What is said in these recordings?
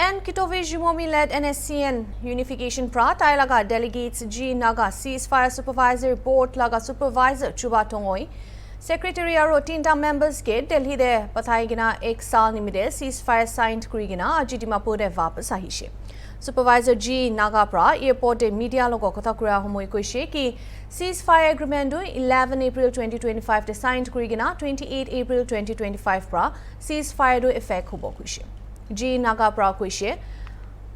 And Kitovi led Nscn unification pra Laga delegates G Naga Ceasefire Supervisory Board Laga Supervisor Chuba Tongoi Secretary aro tinta members ke Delhi de Pathaigina ek saal nimide ceasefire signed kurigina Ajidimapur de vapas ahishe. Supervisor G Naga pra airport de media logo kotha kura homoi koishe ki ceasefire agreement do 11 April 2025 de signed kurigina 28 April 2025 pra ceasefire do effect hobo koishe. G Naga pra koishe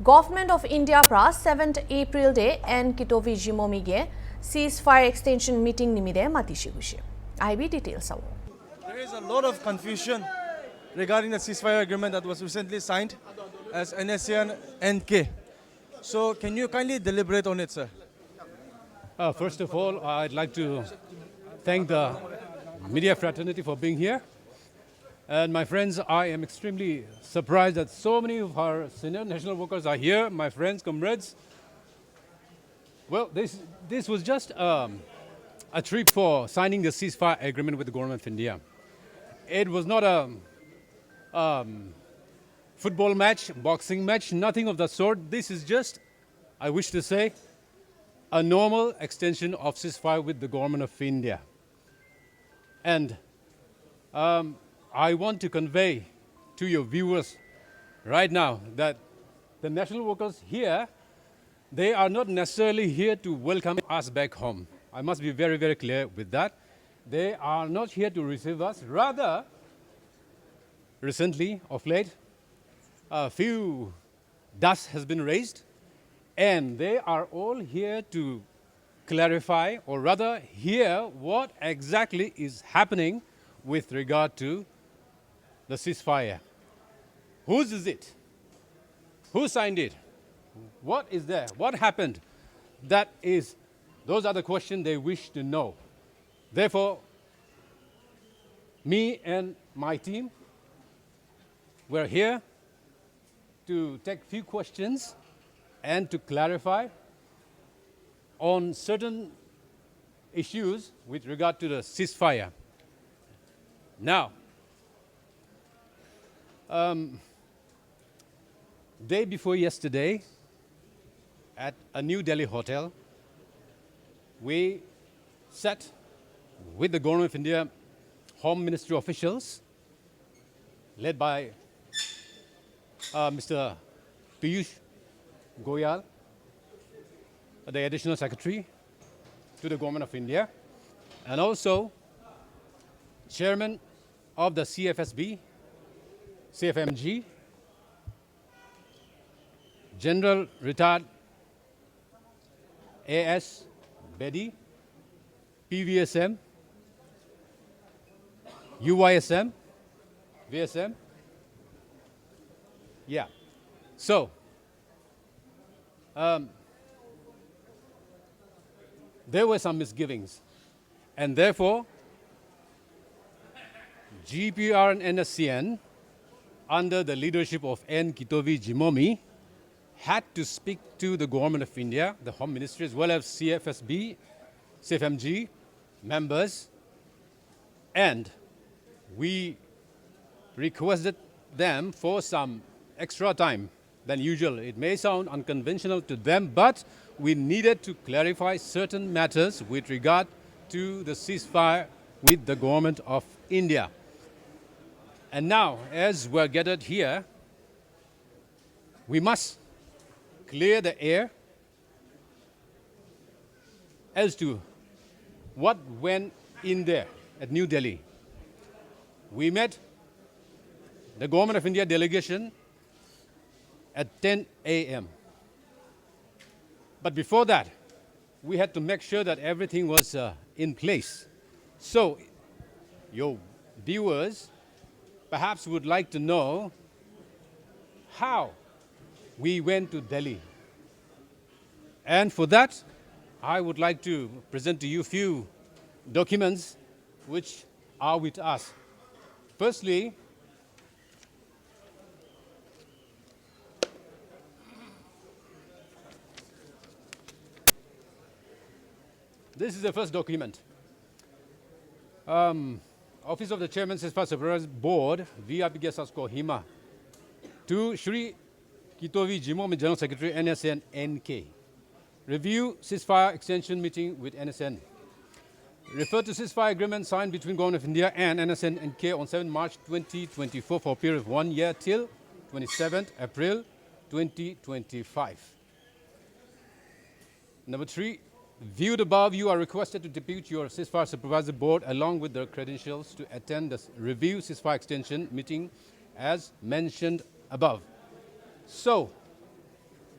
Government of India pra 7th April de and Kitovi Jimomi ge ceasefire extension meeting nimide matishe koishe. IB details. There is a lot of confusion regarding the ceasefire agreement that was recently signed as Nscn NK. So can you kindly deliberate on it, sir? First of all, I'd like to thank the media fraternity for being here. And my friends, I am extremely surprised that so many of our senior national workers are here, my friends, comrades. Well, this was just a trip for signing the ceasefire agreement with the government of India. It was not a football match, boxing match, nothing of that sort. This is just, I wish to say, a normal extension of ceasefire with the government of India. And I want to convey to your viewers right now that the national workers here, they are not necessarily here to welcome us back home. I must be very, very clear with that. They are not here to receive us. Rather, recently, of late, a few dust has been raised, and they are all here to clarify, or rather hear what exactly is happening with regard to the ceasefire. Whose is it? Who signed it? What is there? What happened? Those are the questions they wish to know. Therefore, me and my team, we're here to take few questions and to clarify on certain issues with regard to the ceasefire. Now, day before yesterday, at a New Delhi hotel, we sat with the government of India Home Ministry officials, led by Mr. Piyush Goyal, the Additional Secretary to the Government of India, and also Chairman of the CFMG, General Retired A.S. Bedi, PVSM, UYSM, VSM. Yeah. So, there were some misgivings. And therefore, GPR and Nscn, under the leadership of N. Kitovi Jimomi, had to speak to the Government of India, the Home Ministry, as well as CFMG members, and we requested them for some extra time than usual. It may sound unconventional to them, but we needed to clarify certain matters with regard to the ceasefire with the Government of India. And now, as we're gathered here, we must clear the air as to what went in there at New Delhi. We met the Government of India delegation at 10 a.m. But before that, we had to make sure that everything was in place. So, your viewers perhaps would like to know how we went to Delhi. And for that, I would like to present to you a few documents which are with us. Firstly, this is the first document. Office of the Chairman Ceasefire Supervisory Board, VIP Guest House Kohima, to Shri Kitovi, Jimomi, General Secretary, Nscn, NK. Review ceasefire extension meeting with Nscn. Refer to ceasefire agreement signed between Government of India and Nscn NK on 7 March 2024 for a period of 1 year till 27th April 2025. Number 3, viewed above, you are requested to depute your ceasefire supervisory board along with their credentials to attend the review ceasefire extension meeting as mentioned above. So,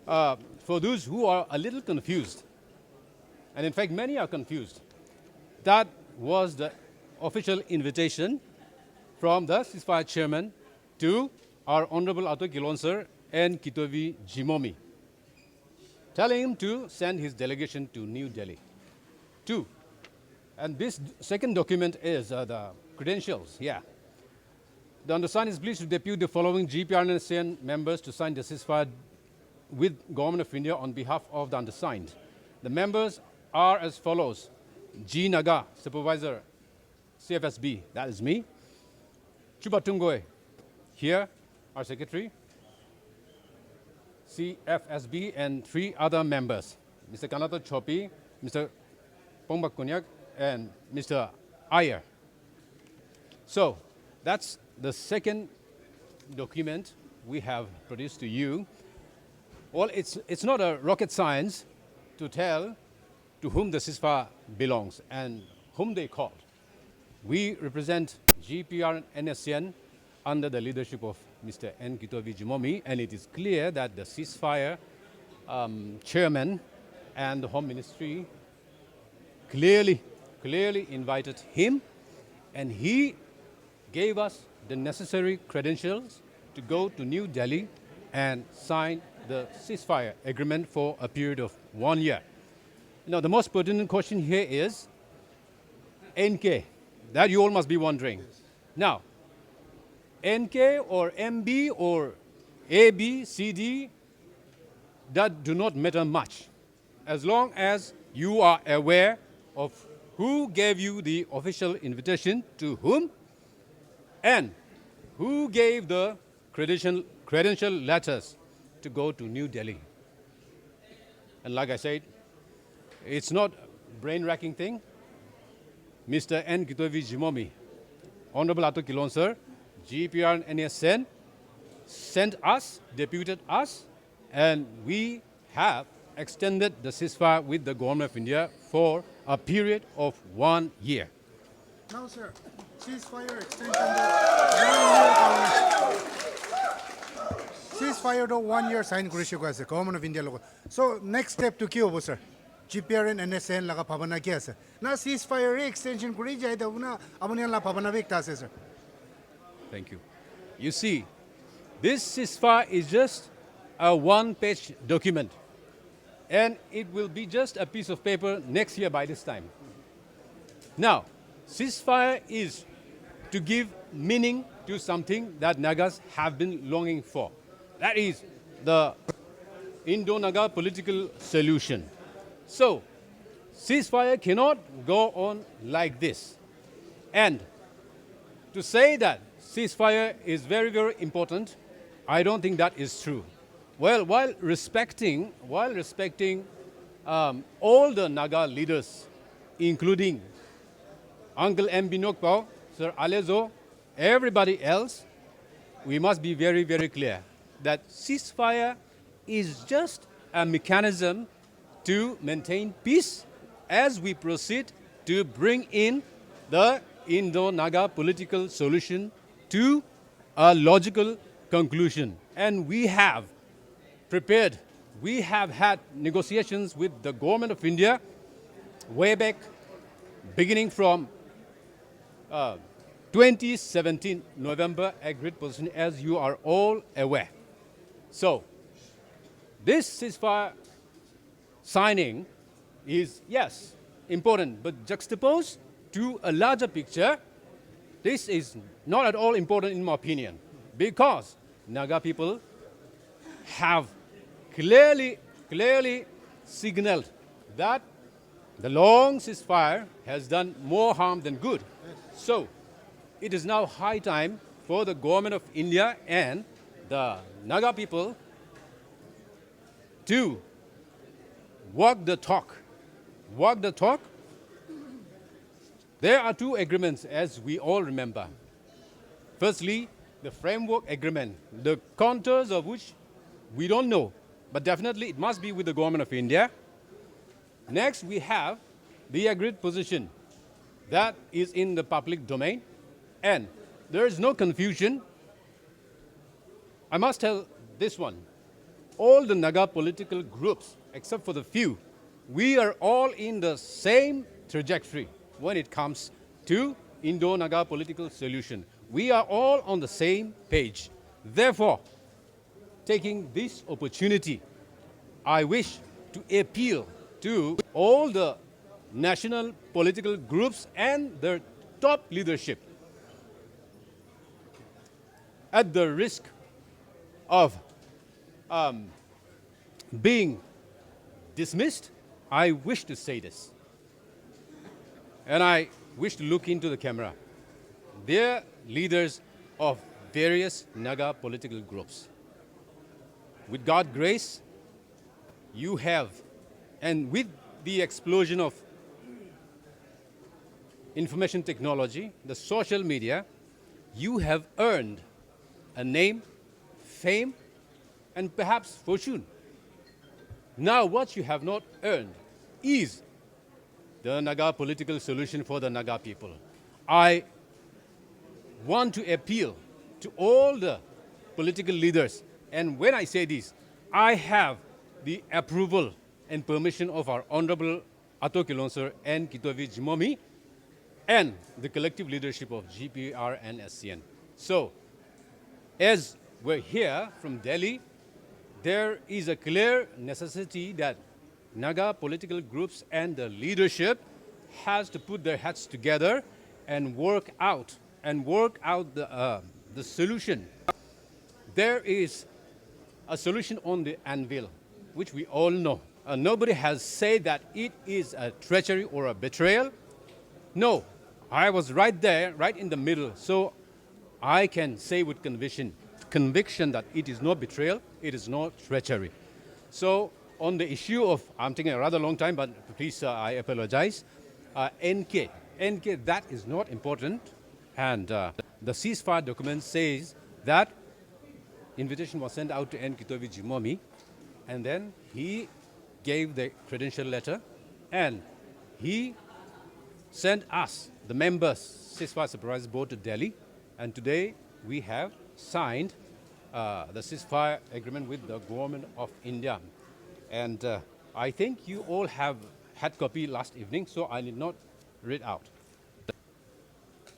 for those who are a little confused, and in fact many are confused, that was the official invitation from the ceasefire chairman to our Honorable Ato Kilon sir and Kitovi Jimomi, telling him to send his delegation to New Delhi. 2, and this second document is the credentials. Yeah. The undersigned is pleased to depute the following GPR and Nscn members to sign the ceasefire with Government of India on behalf of the undersigned. The members are as follows: G. Naga, Supervisor, CFSB, that is me. Chubatungoy, here, our Secretary, CFSB, and 3 other members, Mr. Kanato Chopi, Mr. Pongbak Kunyak, and Mr. Iyer. So, that's the second document we have produced to you. Well, it's not a rocket science to tell to whom the ceasefire belongs and whom they called. We represent GPR and Nscn under the leadership of Mr. N. Kitovi Jimomi, and it is clear that the ceasefire chairman and the Home Ministry clearly invited him, and he gave us the necessary credentials to go to New Delhi and sign the ceasefire agreement for a period of 1 year. Now, the most pertinent question here is NK. That you all must be wondering. Now, NK or MB or AB, CD, that do not matter much, as long as you are aware of who gave you the official invitation to whom and who gave the credential letters to go to New Delhi. And like I said, it's not a brain-racking thing. Mr. N. Kitovi Jimomi, Honorable Ato Kilon sir, GPR and Nscn sent us, deputed us, and we have extended the ceasefire with the Government of India for a period of 1 year. Now, sir, ceasefire extension ceasefire to 1 year sign kurisho ko ase Government of India logo. So next step to kyo bo sir? GPR and Nscn laga pabana kya ase? Na ceasefire extension kuri jai da una abunian la pabana vekta ase sir. Thank you. You see, this ceasefire is just a one-page document, and it will be just a piece of paper next year by this time. Now, ceasefire is to give meaning to something that Nagas have been longing for. That is the Indo-Naga political solution. So, ceasefire cannot go on like this. And to say that ceasefire is very, very important, I don't think that is true. Well, while respecting all the Naga leaders, including Uncle M. Binokpao, Sir Alezo, everybody else, we must be very, very clear that ceasefire is just a mechanism to maintain peace as we proceed to bring in the Indo-Naga political solution to a logical conclusion. And we have prepared, we have had negotiations with the Government of India way back, beginning from 2017 November, agreed position, as you are all aware. So, this ceasefire signing is, yes, important, but juxtaposed to a larger picture, this is not at all important in my opinion, because Naga people have clearly signaled that the long ceasefire has done more harm than good. So, it is now high time for the Government of India and the Naga people to walk the talk. Walk the talk. There are two agreements, as we all remember. Firstly, the framework agreement, the contours of which we don't know, but definitely it must be with the government of India. Next, we have the agreed position that is in the public domain, and there is no confusion. I must tell this one. All the Naga political groups, except for the few, we are all in the same trajectory when it comes to Indo-Naga political solution. We are all on the same page. Therefore, taking this opportunity, I wish to appeal to all the national political groups and their top leadership, at the risk of being dismissed, I wish to say this. And I wish to look into the camera. They're leaders of various Naga political groups. With God's grace, you have, and with the explosion of information technology, the social media, you have earned a name, fame, and perhaps fortune. Now, what you have not earned is the Naga political solution for the Naga people. I want to appeal to all the political leaders, and when I say this, I have the approval and permission of our Honorable Ato Kilonsar and Kitovi Jimomi and the collective leadership of GPR and Nscn. So, as we're here from Delhi, there is a clear necessity that Naga political groups and the leadership has to put their heads together and work out the solution. There is a solution on the anvil, which we all know. Nobody has said that it is a treachery or a betrayal. No, I was right there, right in the middle. So I can say with conviction that it is not betrayal, it is not treachery. So on the issue of, I'm taking a rather long time, but please, I apologize. NK, that is not important. And the ceasefire document says that invitation was sent out to N. Kitovi Jimomi, and then he gave the credential letter, and he sent us, the members, Ceasefire Supervisory Board, to Delhi, and today we have signed the ceasefire agreement with the government of India. And I think you all have had copy last evening, so I need not read out.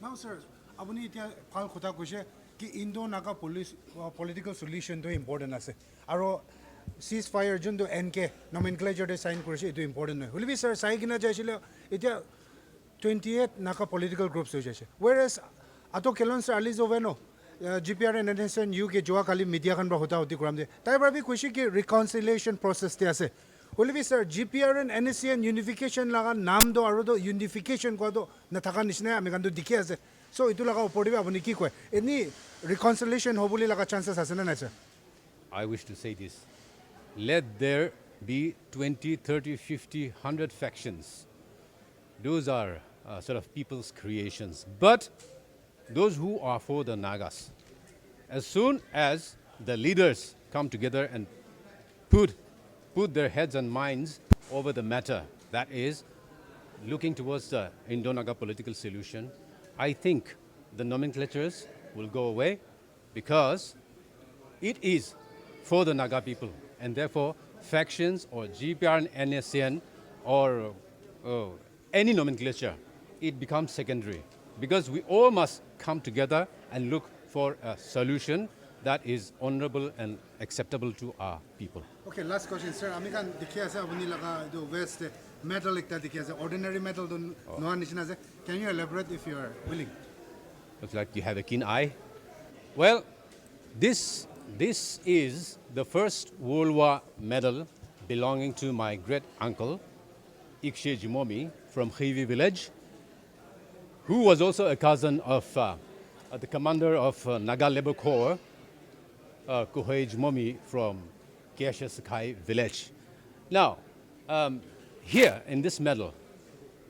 Now, sir, apuni itia phal khota koise ki Indo-Naga political solution to important ase. Aro ceasefire jun to NK nomenclature de sign korise itu important noi. Will be sir sai kina jaisile itia 28 Naga political groups ho jaise. Whereas Ato Kilonsar ali joveno GPR and Nscn UK joa kali media kan ba hota hoti kuram de. Tai bra bhi koise ki reconciliation process te ase. Will be sir GPR and Nscn unification laga naam do aro do unification ko do na thaka nisna ami kan do dikhi ase. So itu laga oporibe apuni ki koy. Any reconciliation hobuli laga chances ase na sir? I wish to say this. Let there be 20, 30, 50, 100 factions. Those are sort of people's creations. But those who are for the Nagas, as soon as the leaders come together and put their heads and minds over the matter, that is, looking towards the Indo-Naga political solution, I think the nomenclatures will go away because it is for the Naga people, and therefore factions or GPR and Nscn or any nomenclature, it becomes secondary because we all must come together and look for a solution that is honorable and acceptable to our people. Okay, last question, sir. Ami kan dikhi ase apuni laga do west metal ekta dikhi ase ordinary metal do noa nishina ase. Can you elaborate if you are willing? Looks like you have a keen eye. Well, this is the First World War medal belonging to my great uncle, Ikshe Jimomi from Khivi village, who was also a cousin of the commander of Naga Labor Corps, Kuhei Jimomi from Sakai village. Now, here in this medal,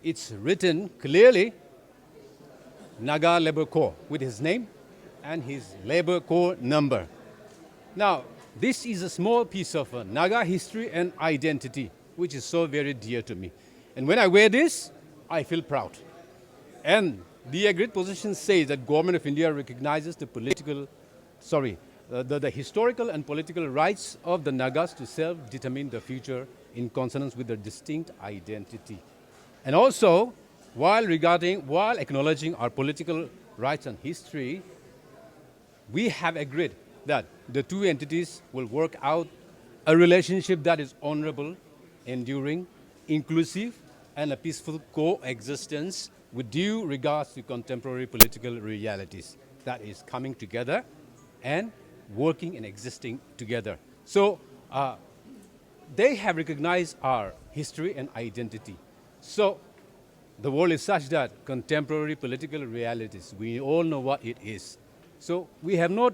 it's written clearly Naga Labor Corps with his name and his Labor Corps number. Now, this is a small piece of Naga history and identity, which is so very dear to me. And when I wear this, I feel proud. And the agreed position says that Government of India recognizes the the historical and political rights of the Nagas to self-determine the future in consonance with their distinct identity. And also, while acknowledging our political rights and history, we have agreed that the two entities will work out a relationship that is honorable, enduring, inclusive, and a peaceful coexistence with due regards to contemporary political realities. That is coming together and working and existing together. So they have recognized our history and identity. So the world is such that contemporary political realities, we all know what it is. So we have not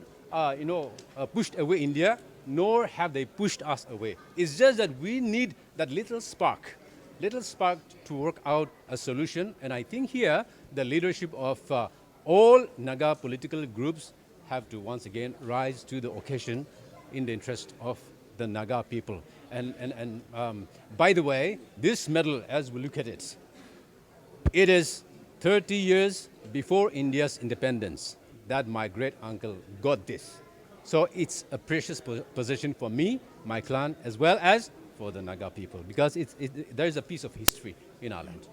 pushed away India, nor have they pushed us away. It's just that we need that little spark to work out a solution. And I think here the leadership of all Naga political groups have to once again rise to the occasion in the interest of the Naga people. And by the way, this medal, as we look at it, it is 30 years before India's independence that my great uncle got this. So it's a precious possession for me, my clan, as well as for the Naga people, because there is a piece of history in our land.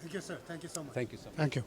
Thank you, sir. Thank you so much. Thank you so much. Thank you.